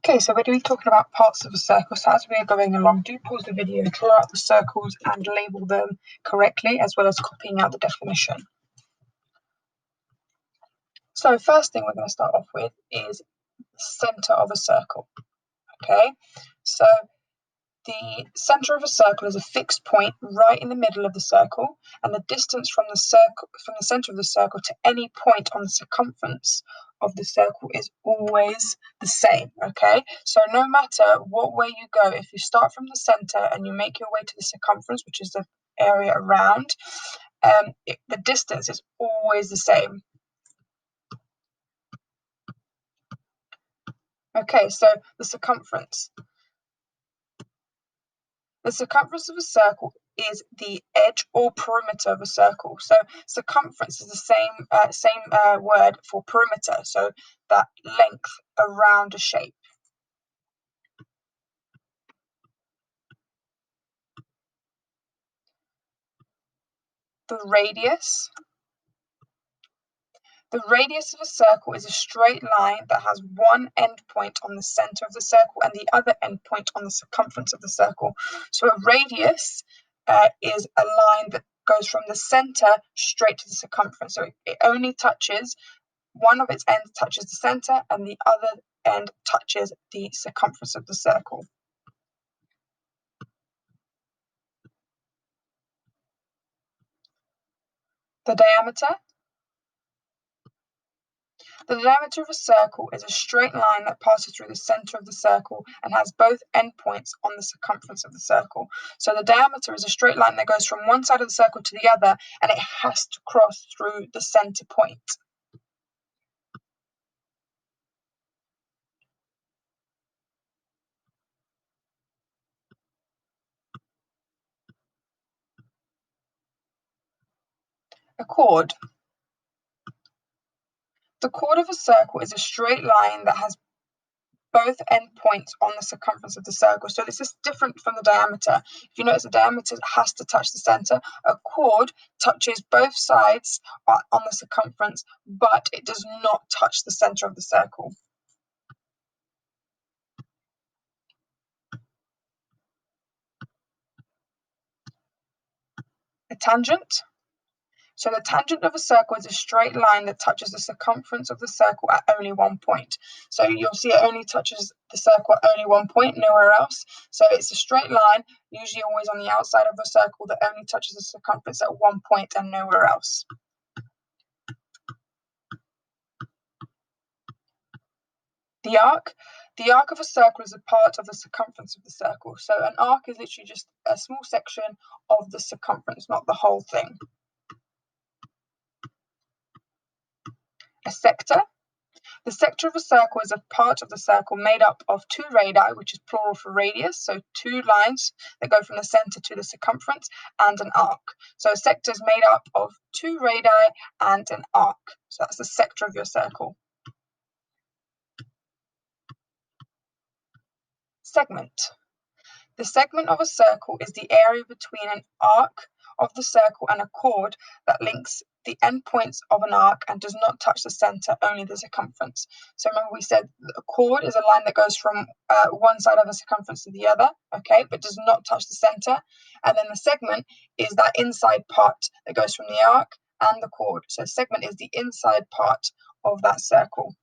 Okay, so we're going to be talking about parts of a circle. So as we are going along, do pause the video, draw out the circles and label them correctly, as well as copying out the definition. So first thing we're going to start off with is the center of a circle. Okay, so the center of a circle is a fixed point right in the middle of the circle, and the distance from the center of the circle to any point on the circumference of the circle is always the same. Okay, so no matter what way you go, if you start from the center and you make your way to the circumference, which is the area around, the distance is always the same. Okay, so the circumference. The circumference of a circle is the edge or perimeter of a circle. So circumference is the same word for perimeter, so that length around a shape. The radius. The radius of a circle is a straight line that has one endpoint on the center of the circle and the other endpoint on the circumference of the circle. So a radius is a line that goes from the center straight to the circumference. So it only touches, one of its ends touches the center and the other end touches the circumference of the circle. The diameter. The diameter of a circle is a straight line that passes through the center of the circle and has both endpoints on the circumference of the circle. So the diameter is a straight line that goes from one side of the circle to the other, and it has to cross through the center point. A chord. The chord of a circle is a straight line that has both endpoints on the circumference of the circle. So this is different from the diameter. If you notice, the diameter has to touch the center. A chord touches both sides on the circumference, but it does not touch the center of the circle. A tangent. So the tangent of a circle is a straight line that touches the circumference of the circle at only one point. So you'll see it only touches the circle at only one point, nowhere else. So it's a straight line, usually always on the outside of a circle, that only touches the circumference at one point and nowhere else. The arc. The arc of a circle is a part of the circumference of the circle. So an arc is literally just a small section of the circumference, not the whole thing. A sector. The sector of a circle is a part of the circle made up of two radii, which is plural for radius, so two lines that go from the center to the circumference, and an arc. So a sector is made up of two radii and an arc. So that's the sector of your circle. Segment. The segment of a circle is the area between an arc of the circle and a chord that links the endpoints of an arc and does not touch the center, only the circumference. So remember, we said a chord is a line that goes from one side of a circumference to the other, okay, but does not touch the center. And then the segment is that inside part that goes from the arc and the chord. So segment is the inside part of that circle.